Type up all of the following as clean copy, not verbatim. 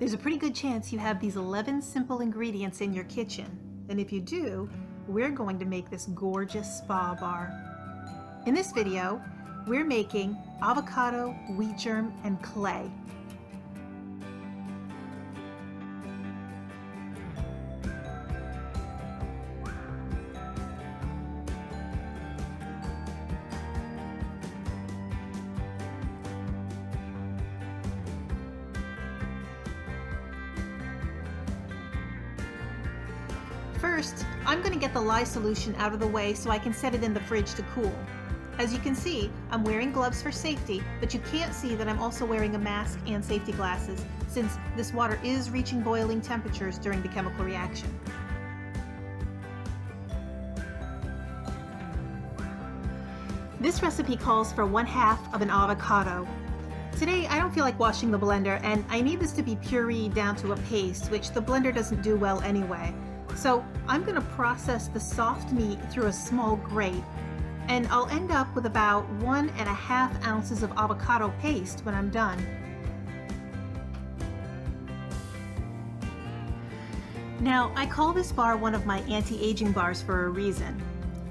There's a pretty good chance you have these 11 simple ingredients in your kitchen. And if you do, we're going to make this gorgeous spa bar. In this video, we're making avocado, wheat germ, and clay. First, I'm going to get the lye solution out of the way so I can set it in the fridge to cool. As you can see, I'm wearing gloves for safety, but you can't see that I'm also wearing a mask and safety glasses, since this water is reaching boiling temperatures during the chemical reaction. This recipe calls for 1/2 of an avocado. Today, I don't feel like washing the blender, and I need this to be pureed down to a paste, which the blender doesn't do well anyway. So I'm going to process the soft meat through a small grate, and I'll end up with about 1.5 ounces of avocado paste when I'm done. Now, I call this bar one of my anti-aging bars for a reason.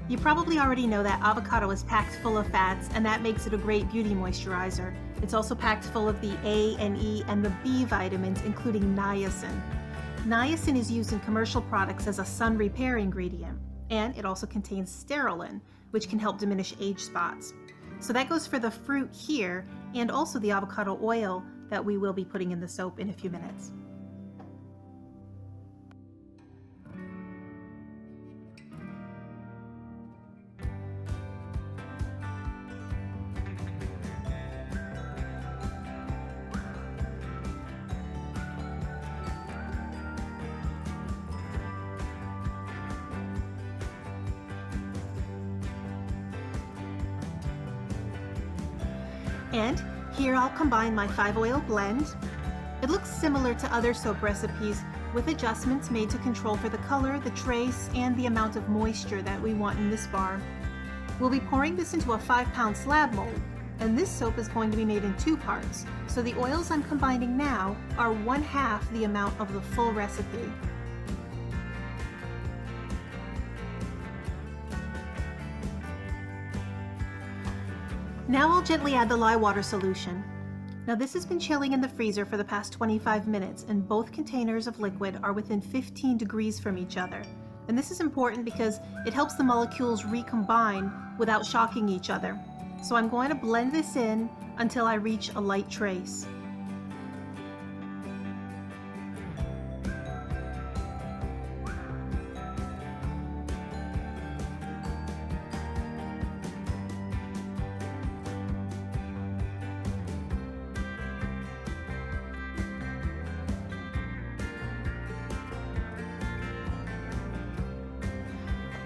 You probably already know that avocado is packed full of fats, and that makes it a great beauty moisturizer. It's also packed full of the A and E and the B vitamins, including niacin. Niacin is used in commercial products as a sun repair ingredient, and it also contains sterolin, which can help diminish age spots. So that goes for the fruit here, and also the avocado oil that we will be putting in the soap in a few minutes. And here I'll combine my 5-oil blend. It looks similar to other soap recipes, with adjustments made to control for the color, the trace, and the amount of moisture that we want in this bar. We'll be pouring this into a 5-pound slab mold, and this soap is going to be made in 2 parts, so the oils I'm combining now are 1/2 the amount of the full recipe. Now I'll gently add the lye water solution. Now this has been chilling in the freezer for the past 25 minutes, and both containers of liquid are within 15 degrees from each other. And this is important because it helps the molecules recombine without shocking each other. So I'm going to blend this in until I reach a light trace.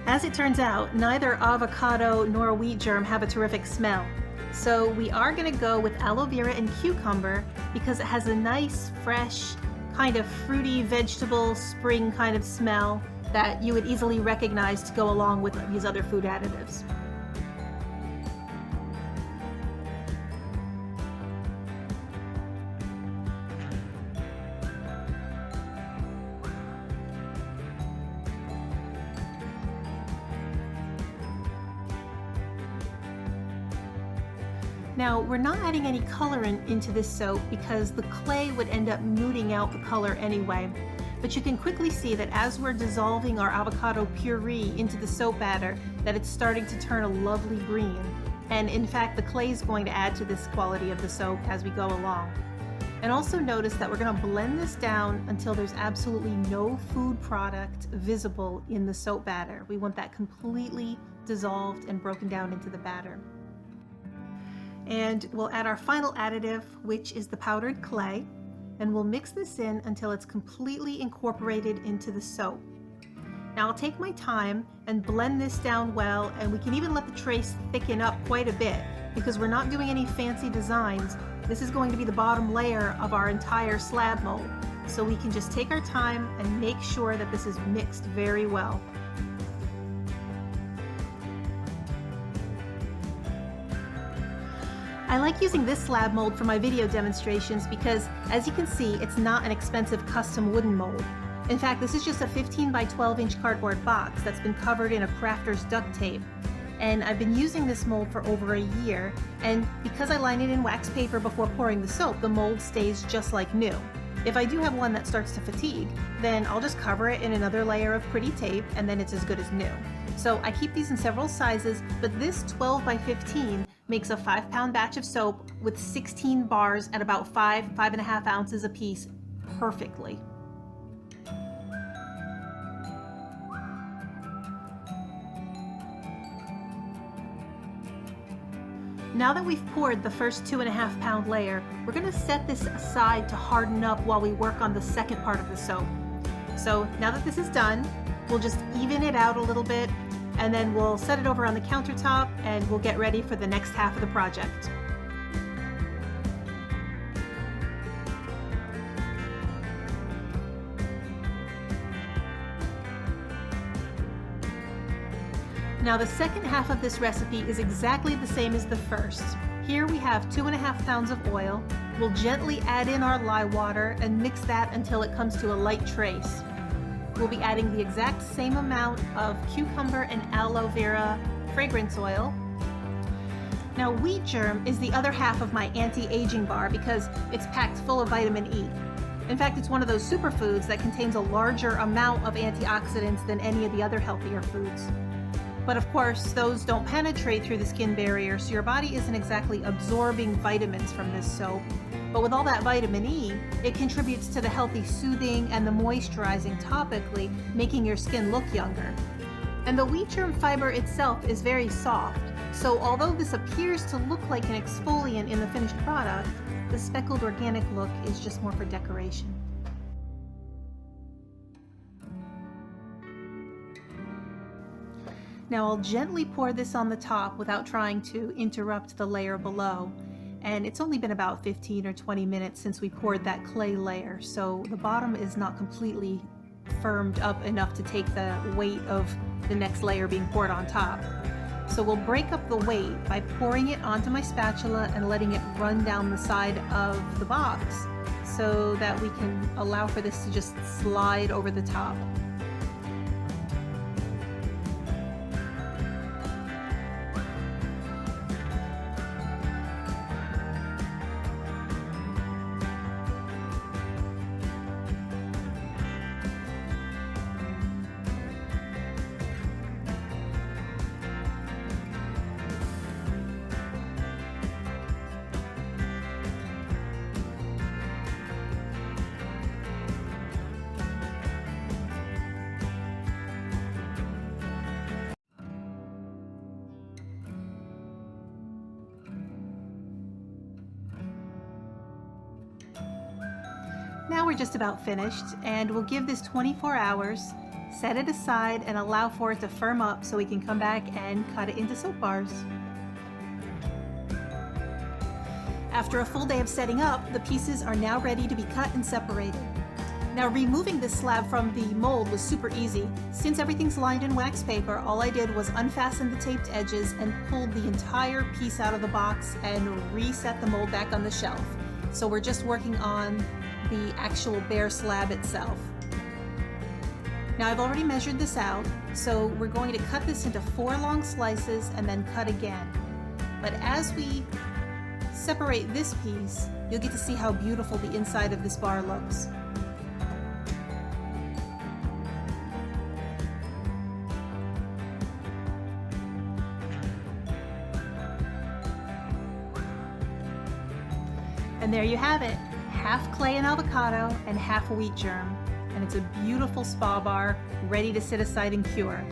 As it turns out, neither avocado nor wheat germ have a terrific smell. So we are going to go with aloe vera and cucumber because it has a nice, fresh, kind of fruity vegetable spring kind of smell that you would easily recognize to go along with these other food additives. Now, we're not adding any colorant into this soap because the clay would end up muting out the color anyway. But you can quickly see that as we're dissolving our avocado puree into the soap batter, that it's starting to turn a lovely green. And in fact, the clay is going to add to this quality of the soap as we go along. And also notice that we're going to blend this down until there's absolutely no food product visible in the soap batter. We want that completely dissolved and broken down into the batter. And we'll add our final additive, which is the powdered clay, and we'll mix this in until it's completely incorporated into the soap. Now I'll take my time and blend this down well, and we can even let the trace thicken up quite a bit because we're not doing any fancy designs. This is going to be the bottom layer of our entire slab mold, so we can just take our time and make sure that this is mixed very well. I like using this slab mold for my video demonstrations because, as you can see, it's not an expensive custom wooden mold. In fact, this is just a 15 by 12 inch cardboard box that's been covered in a crafter's duct tape. And I've been using this mold for over a year, and because I line it in wax paper before pouring the soap, the mold stays just like new. If I do have one that starts to fatigue, then I'll just cover it in another layer of pretty tape and then it's as good as new. So I keep these in several sizes, but this 12 by 15 makes a 5-pound batch of soap with 16 bars at about 5.5 ounces a piece perfectly. Now that we've poured the first 2.5 pound layer, we're going to set this aside to harden up while we work on the second part of the soap. So now that this is done, we'll just even it out a little bit, and then we'll set it over on the countertop and we'll get ready for the next half of the project. Now the second half of this recipe is exactly the same as the first. Here we have 2.5 pounds of oil. We'll gently add in our lye water and mix that until it comes to a light trace. We'll be adding the exact same amount of cucumber and aloe vera fragrance oil. Now wheat germ is the other half of my anti-aging bar because it's packed full of vitamin E. In fact, it's one of those superfoods that contains a larger amount of antioxidants than any of the other healthier foods. But of course, those don't penetrate through the skin barrier, so your body isn't exactly absorbing vitamins from this soap. But with all that vitamin E, it contributes to the healthy soothing and the moisturizing topically, making your skin look younger. And the wheat germ fiber itself is very soft, so although this appears to look like an exfoliant in the finished product, the speckled organic look is just more for decoration. Now I'll gently pour this on the top without trying to interrupt the layer below. And it's only been about 15 or 20 minutes since we poured that clay layer, so the bottom is not completely firmed up enough to take the weight of the next layer being poured on top. So we'll break up the weight by pouring it onto my spatula and letting it run down the side of the box so that we can allow for this to just slide over the top. Now we're just about finished, and we'll give this 24 hours, set it aside, and allow for it to firm up so we can come back and cut it into soap bars. After a full day of setting up, the pieces are now ready to be cut and separated. Now removing this slab from the mold was super easy. Since everything's lined in wax paper, all I did was unfasten the taped edges and pulled the entire piece out of the box and reset the mold back on the shelf. So we're just working on the actual bare slab itself. Now I've already measured this out, so we're going to cut this into 4 long slices and then cut again. But as we separate this piece, you'll get to see how beautiful the inside of this bar looks. And there you have it, half clay and avocado and half wheat germ. And it's a beautiful spa bar ready to sit aside and cure.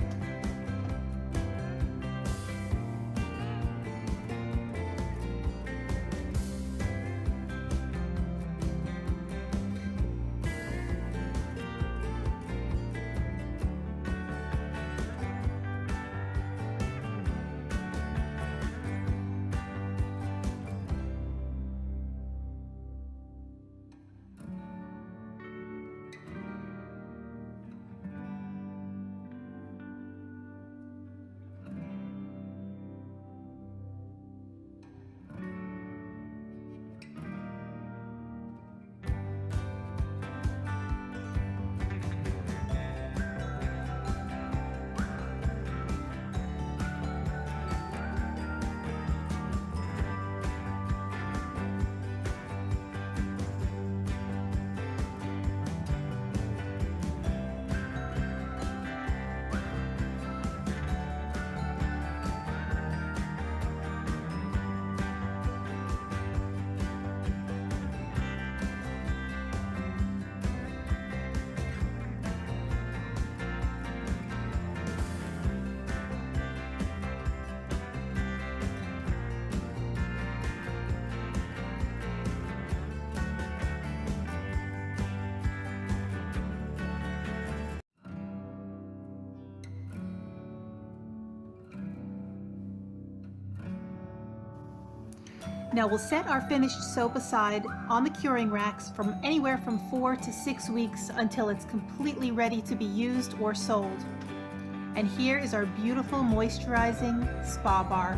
Now we'll set our finished soap aside on the curing racks from anywhere from 4 to 6 weeks until it's completely ready to be used or sold. And here is our beautiful moisturizing spa bar.